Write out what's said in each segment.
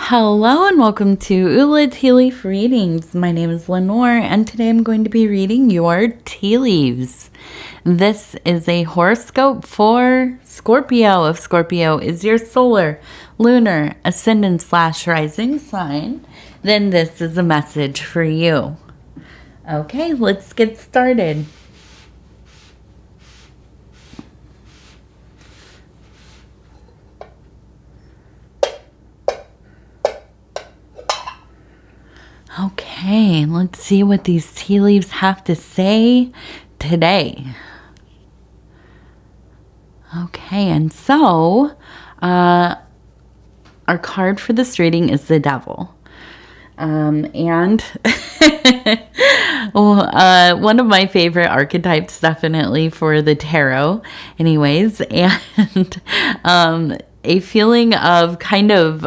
Hello and welcome to Ula Tea Leaf Readings. My name is Lenor and today I'm going to be reading your tea leaves. This is a horoscope for Scorpio. If Scorpio is your solar, lunar, ascendant / rising sign, then this is a message for you. Okay, let's get started. Okay, let's see what these tea leaves have to say today. Okay, and so our card for this reading is the Devil. And one of my favorite archetypes, definitely, for the tarot anyways, and a feeling of kind of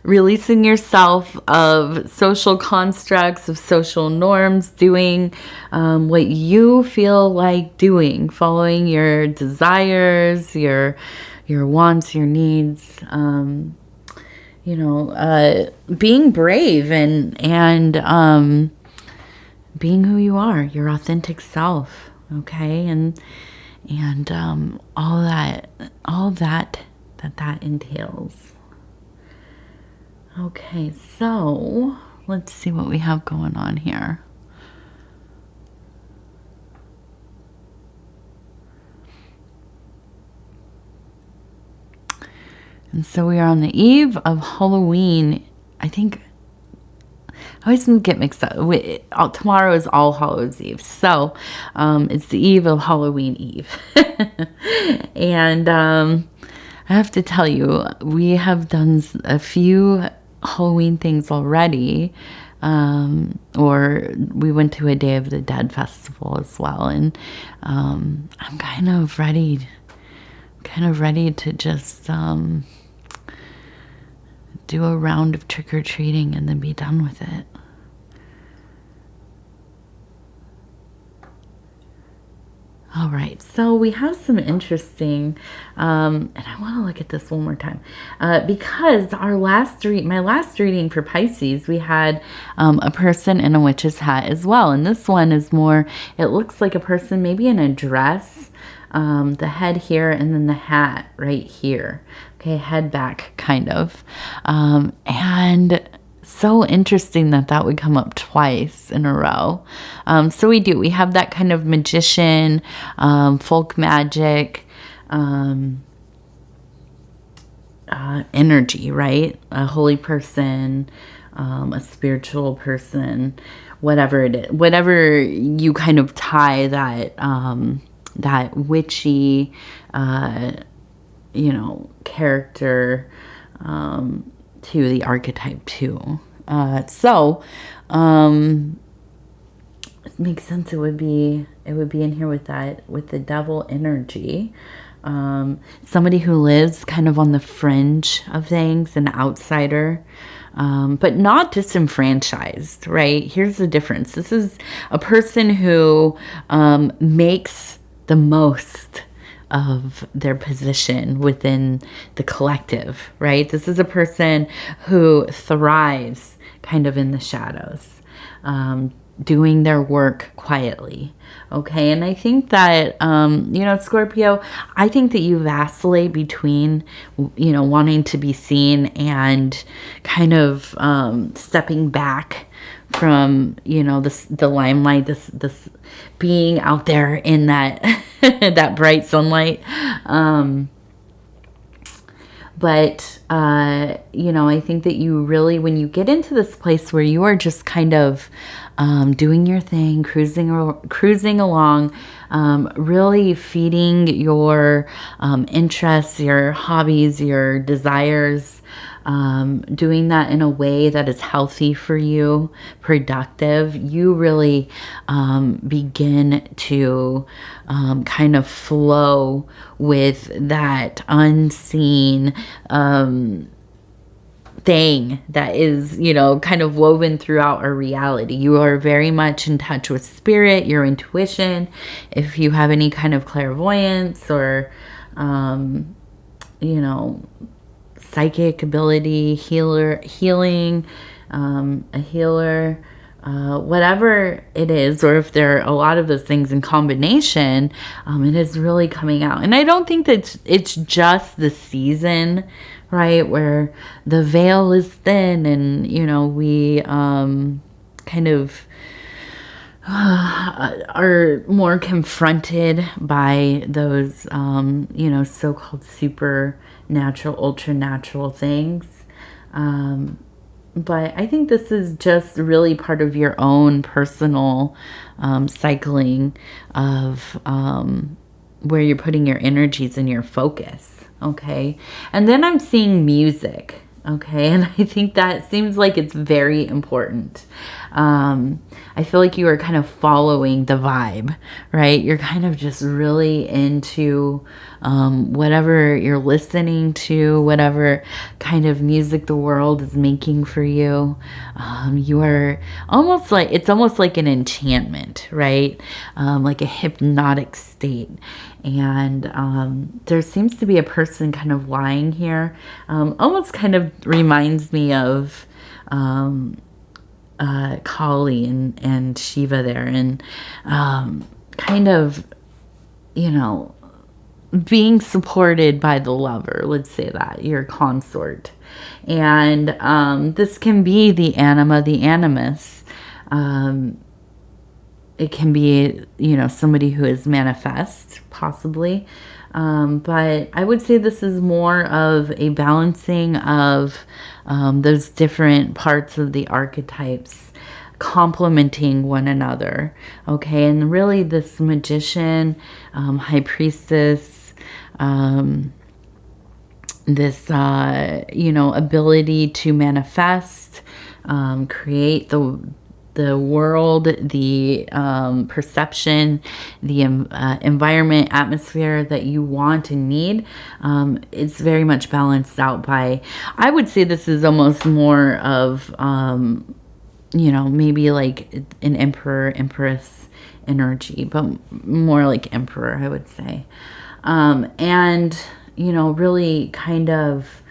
releasing yourself of social constructs, of social norms, doing what you feel like doing, following your desires, your wants, your needs, being brave and being who you are, your authentic self, okay, and all that entails. Okay, so let's see what we have going on here. And so we are on the eve of Halloween. I think I always get mixed up. Tomorrow is All Hallows Eve. So it's the eve of Halloween Eve. And I have to tell you, we have done a few Halloween things already. Or we went to a Day of the Dead festival as well. And I'm kind of ready to just do a round of trick-or-treating and then be done with it. All right, so we have some interesting, and I want to look at this one more time, because my last reading for Pisces, we had a person in a witch's hat as well, and this one is more, it looks like a person maybe in a dress, the head here and then the hat right here. Okay, head back kind of. And so interesting that would come up twice in a row. So we have that kind of magician, folk magic, energy, right? A holy person, a spiritual person, whatever it is, whatever you kind of tie that witchy, character to the archetype too. So it makes sense. It would be in here with the devil energy. Somebody who lives kind of on the fringe of things, an outsider, but not disenfranchised, right? Here's the difference. This is a person who makes the most of their position within the collective, right? This is a person who thrives kind of in the shadows, doing their work quietly, okay? And I think that, Scorpio, I think that you vacillate between, wanting to be seen and kind of stepping back from, the limelight, this being out there in that that bright sunlight. But I think that you really, when you get into this place where you are just kind of doing your thing, cruising along, really feeding your interests, your hobbies, your desires, doing that in a way that is healthy for you, productive, you really begin to kind of flow with that unseen thing that is, kind of woven throughout our reality. You are very much in touch with spirit, your intuition. If you have any kind of clairvoyance or, psychic ability, healing, a healer, whatever it is, or if there are a lot of those things in combination, it is really coming out. And I don't think that it's just the season, right, where the veil is thin and, we kind of are more confronted by those, so-called supernatural, ultra-natural things. But I think this is just really part of your own personal cycling of where you're putting your energies and your focus, okay? And then I'm seeing music, okay? And I think that seems like it's very important. I feel like you are kind of following the vibe, right? You're kind of just really into whatever you're listening to, whatever kind of music the world is making for you. You are it's almost like an enchantment, right? Like a hypnotic state. And there seems to be a person kind of lying here. Almost kind of reminds me of Kali and Shiva there, and kind of, being supported by the lover, let's say that, your consort. And this can be the anima, the animus. It can be, somebody who is manifest, possibly. But I would say this is more of a balancing of those different parts of the archetypes complementing one another. Okay, and really this magician, high priestess, this, ability to manifest, create the world, the perception, the environment, atmosphere that you want and need. It's very much balanced out by, I would say this is almost more of, maybe like an emperor, empress energy, but more like emperor, I would say. And, really kind of,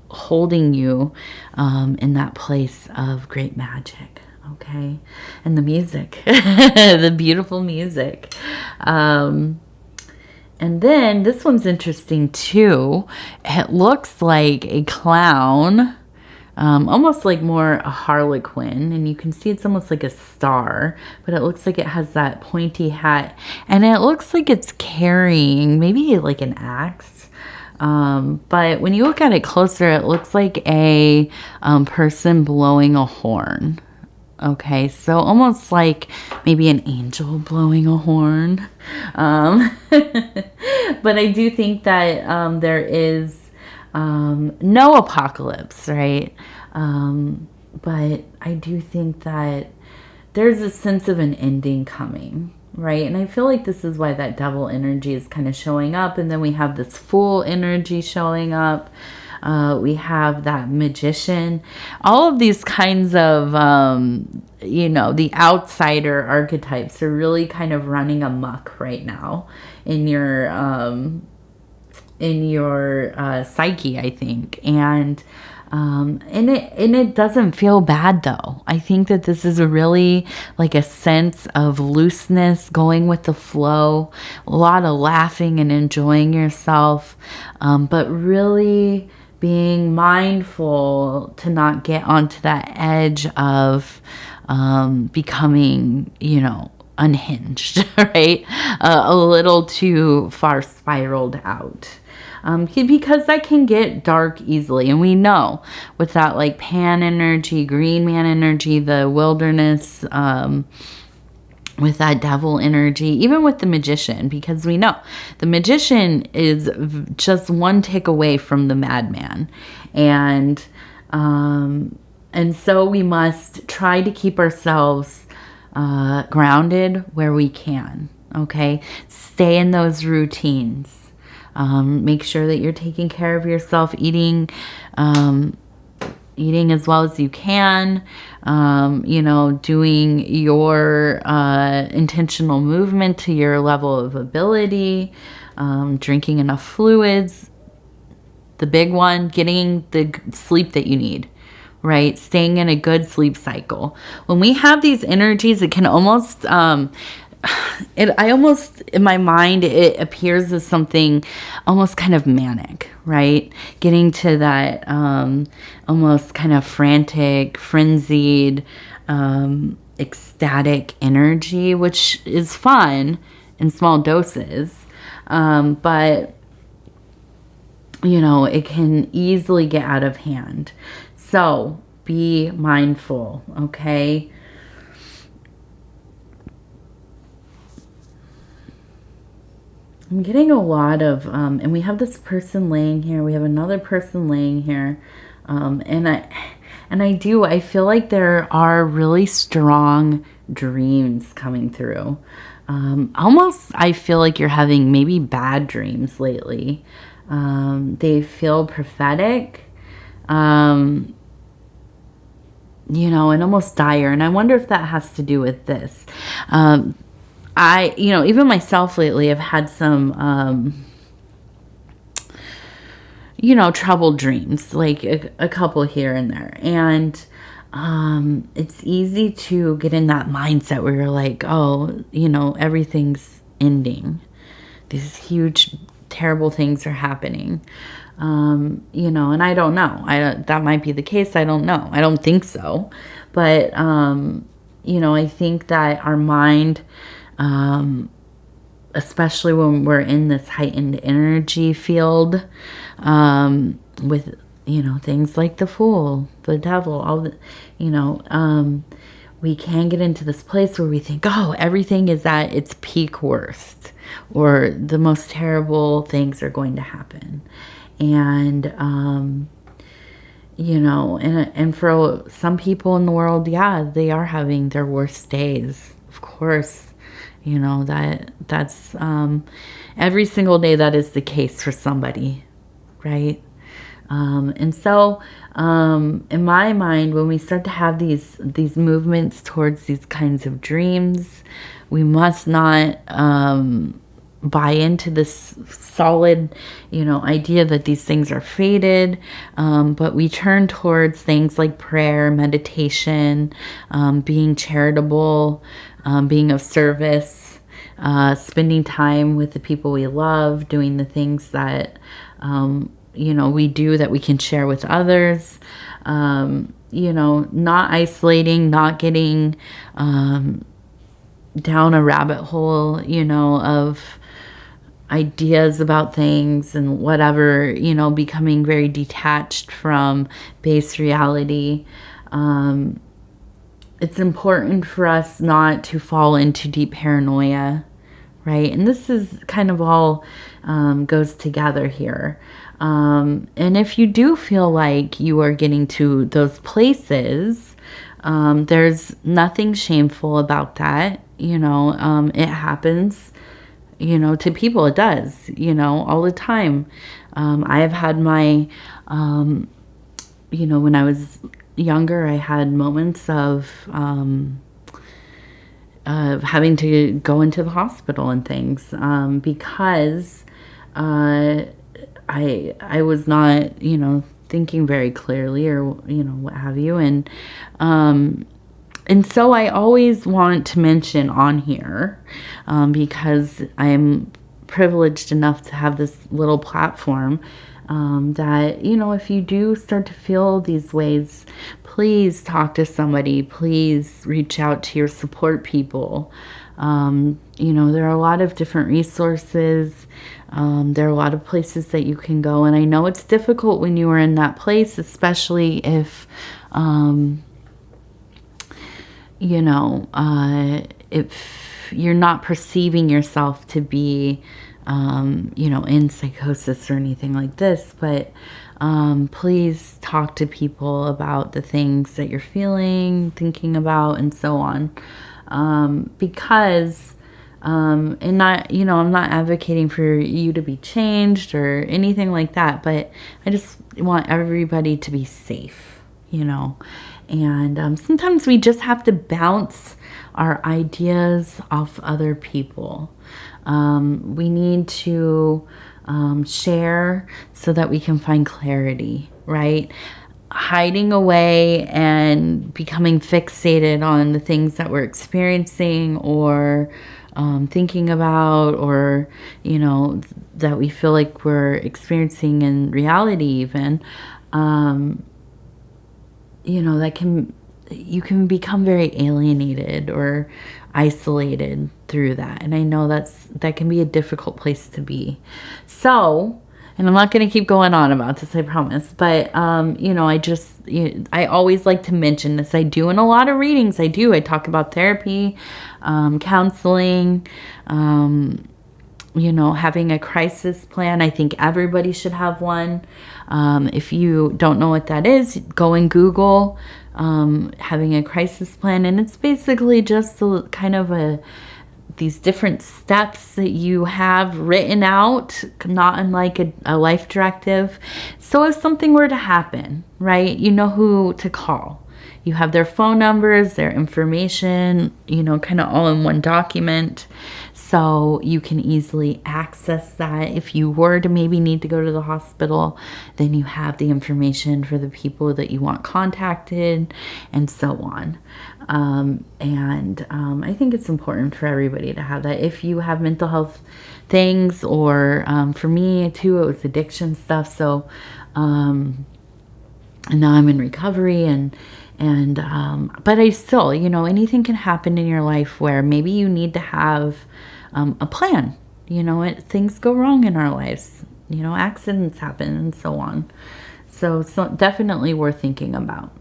holding you in that place of great magic, okay? And the music, the beautiful music. And then this one's interesting too. It looks like a clown, almost like more a harlequin, and you can see it's almost like a star, but it looks like it has that pointy hat, and it looks like it's carrying maybe like an axe. But when you look at it closer, it looks like a person blowing a horn. Okay, so almost like maybe an angel blowing a horn. But I do think that there is no apocalypse, right? But I do think that there's a sense of an ending coming, right? And I feel like this is why that devil energy is kind of showing up. And then we have this fool energy showing up. We have that magician. All of these kinds of, the outsider archetypes are really kind of running amok right now in your psyche, I think. And it doesn't feel bad though. I think that this is a really like a sense of looseness, going with the flow, a lot of laughing and enjoying yourself, but really being mindful to not get onto that edge of becoming, unhinged, right? A little too far spiraled out. Because that can get dark easily. And we know with that like Pan energy, Green Man energy, the wilderness, with that devil energy, even with the magician, because we know the magician is just one tick away from the madman. And so we must try to keep ourselves grounded where we can, okay? Stay in those routines. Make sure that you're taking care of yourself, eating as well as you can, doing your intentional movement to your level of ability, drinking enough fluids. The big one, getting the sleep that you need, right? Staying in a good sleep cycle. When we have these energies, it can almost, in my mind, it appears as something almost kind of manic, right? Getting to that almost kind of frantic, frenzied, ecstatic energy, which is fun in small doses. But it can easily get out of hand. So be mindful, okay? I'm getting a lot of, and we have this person laying here. We have another person laying here. And I feel like there are really strong dreams coming through. Almost, I feel like you're having maybe bad dreams lately. They feel prophetic, and almost dire. And I wonder if that has to do with this. Even myself lately, I've had some, troubled dreams, like a couple here and there. And it's easy to get in that mindset where you're like, oh, everything's ending. These huge terrible things are happening. And I don't know. That might be the case. I don't know. I don't think so. But, I think that our mind, especially when we're in this heightened energy field, with, things like the Fool, the Devil, all the, we can get into this place where we think, oh, everything is at its peak worst, or the most terrible things are going to happen. And, and for some people in the world, yeah, they are having their worst days. Of course, that's, every single day that is the case for somebody, right? And so, in my mind, when we start to have these movements towards these kinds of dreams, we must not, buy into this solid, idea that these things are fated. But we turn towards things like prayer, meditation, being charitable, being of service, spending time with the people we love, doing the things that, we do that we can share with others, not isolating, not getting, down a rabbit hole, of ideas about things and whatever, becoming very detached from base reality. It's important for us not to fall into deep paranoia, right? And this is kind of all goes together here. And if you do feel like you are getting to those places, there's nothing shameful about that. It happens, to people. It does, all the time. I have had my, when I was younger, I had moments of having to go into the hospital and things, because I was not, thinking very clearly, or, what have you. And so I always want to mention on here, because I am privileged enough to have this little platform, that, if you do start to feel these ways, please talk to somebody. Please reach out to your support people. There are a lot of different resources. There are a lot of places that you can go. And I know it's difficult when you are in that place, especially if, if you're not perceiving yourself to be, in psychosis or anything like this. But please talk to people about the things that you're feeling, thinking about, and so on. Because, and not, I'm not advocating for you to be changed or anything like that, but I just want everybody to be safe, and sometimes we just have to bounce our ideas off other people. We need to share so that we can find clarity, right? Hiding away and becoming fixated on the things that we're experiencing or thinking about, or, that we feel like we're experiencing in reality even, you can become very alienated or isolated through that. And I know that can be a difficult place to be. So, and I'm not going to keep going on about this, I promise. But, I always like to mention this. I do in a lot of readings. I talk about therapy, counseling, having a crisis plan. I think everybody should have one. If you don't know what that is, go and Google having a crisis plan. And it's basically just kind of these different steps that you have written out, not unlike a life directive. So if something were to happen, right, you know who to call. You have their phone numbers, their information, kind of all in one document. So you can easily access that. If you were to maybe need to go to the hospital, then you have the information for the people that you want contacted and so on. I think it's important for everybody to have that. If you have mental health things, or for me too, it was addiction stuff. So and now I'm in recovery, but I still, anything can happen in your life where maybe you need to have a plan. Things go wrong in our lives. Accidents happen and so on. So definitely worth thinking about.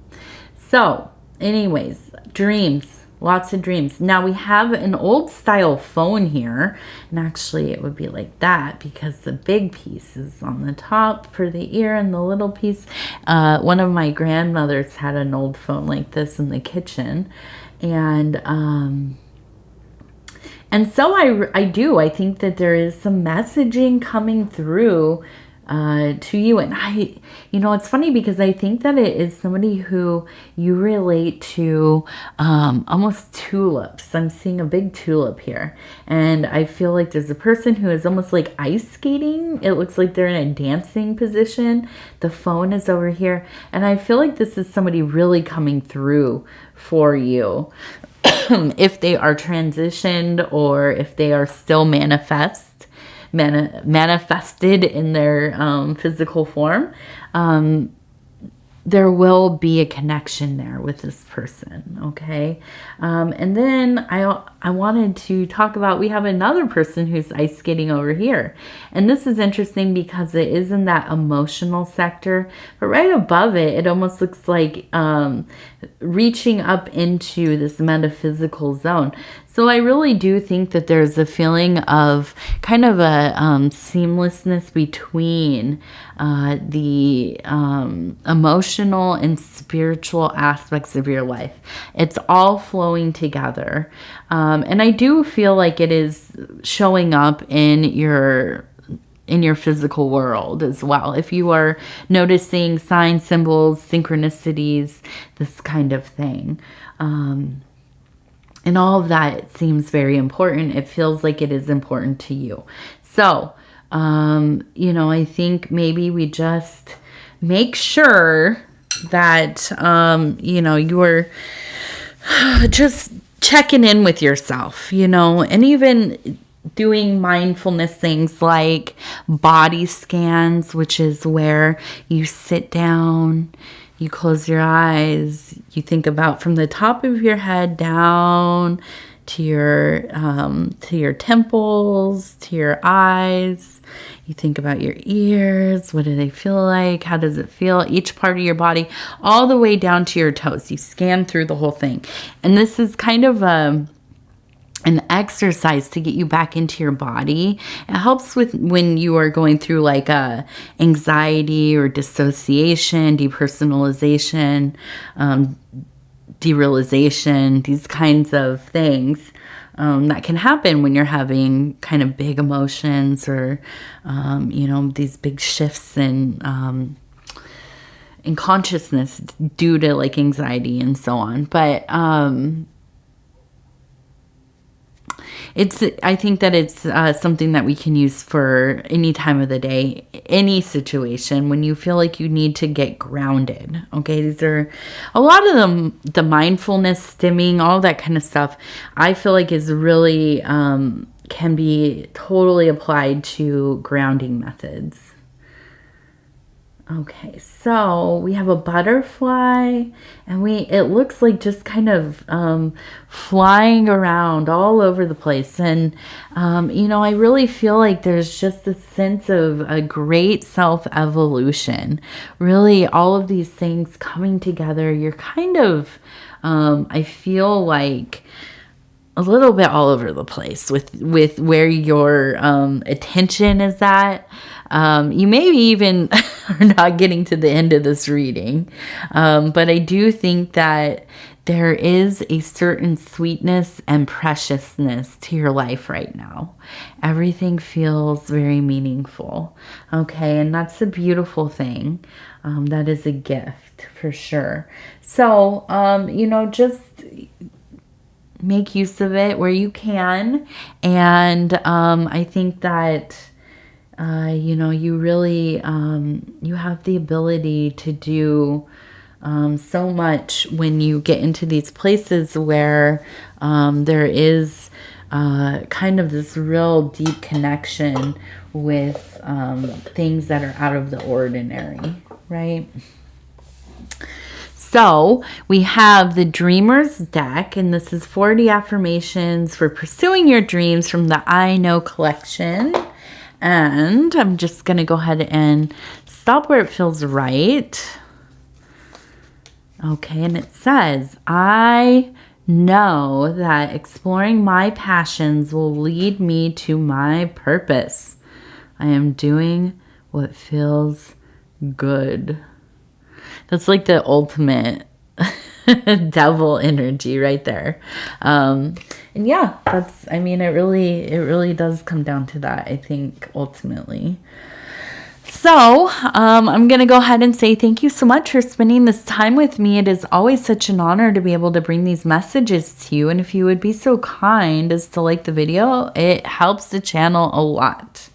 So anyways, dreams. Lots of dreams. Now we have an old style phone here, and actually it would be like that because the big piece is on the top for the ear and the little piece. One of my grandmothers had an old phone like this in the kitchen, and so I think that there is some messaging coming through to you. And it's funny because I think that it is somebody who you relate to almost tulips. I'm seeing a big tulip here. And I feel like there's a person who is almost like ice skating. It looks like they're in a dancing position. The phone is over here. And I feel like this is somebody really coming through for you. If they are transitioned or if they are still manifested in their physical form, there will be a connection there with this person, okay? And then I wanted to talk about, we have another person who's ice skating over here. And this is interesting because it is in that emotional sector, but right above it, it almost looks like reaching up into this metaphysical zone. So I really do think that there's a feeling of kind of a seamlessness between the emotional and spiritual aspects of your life. It's all flowing together. And I do feel like it is showing up in your physical world as well. If you are noticing signs, symbols, synchronicities, this kind of thing. And all of that seems very important. It feels like it is important to you. So, I think maybe we just make sure that, you're just checking in with yourself, and even doing mindfulness things like body scans, which is where you sit down, you close your eyes, you think about from the top of your head down to your temples, to your eyes. You think about your ears. What do they feel like? How does it feel? Each part of your body, all the way down to your toes. You scan through the whole thing. And this is kind of an exercise to get you back into your body. It helps with when you are going through like anxiety or dissociation, depersonalization, derealization, these kinds of things that can happen when you're having kind of big emotions or, these big shifts in consciousness due to like anxiety and so on. But I think that it's something that we can use for any time of the day, any situation when you feel like you need to get grounded. Okay, these are a lot of them, the mindfulness, stimming, all that kind of stuff. I feel like is really can be totally applied to grounding methods. Okay, so we have a butterfly, and it looks like just kind of flying around all over the place. And, I really feel like there's just a sense of a great self-evolution. Really, all of these things coming together. You're kind of, I feel like, a little bit all over the place with where your attention is at. You maybe even are not getting to the end of this reading. But I do think that there is a certain sweetness and preciousness to your life right now. Everything feels very meaningful. Okay, and that's a beautiful thing. That is a gift for sure. So, just make use of it where you can. And I think that you really you have the ability to do so much when you get into these places where there is kind of this real deep connection with things that are out of the ordinary, right? So we have the Dreamer's deck, and this is 40 affirmations for pursuing your dreams from the I Know collection. And I'm just going to go ahead and stop where it feels right. Okay, and it says, I know that exploring my passions will lead me to my purpose. I am doing what feels good. That's like the ultimate devil energy right there. And yeah, it really does come down to that, I think, ultimately. So I'm going to go ahead and say thank you so much for spending this time with me. It is always such an honor to be able to bring these messages to you. And if you would be so kind as to like the video, it helps the channel a lot.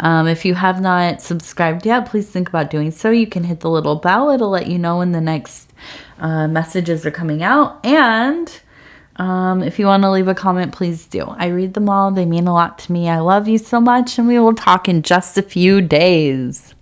If you have not subscribed yet, please think about doing so. You can hit the little bell. It'll let you know when the next messages are coming out. And if you want to leave a comment, please do. I read them all. They mean a lot to me. I love you so much, and we will talk in just a few days.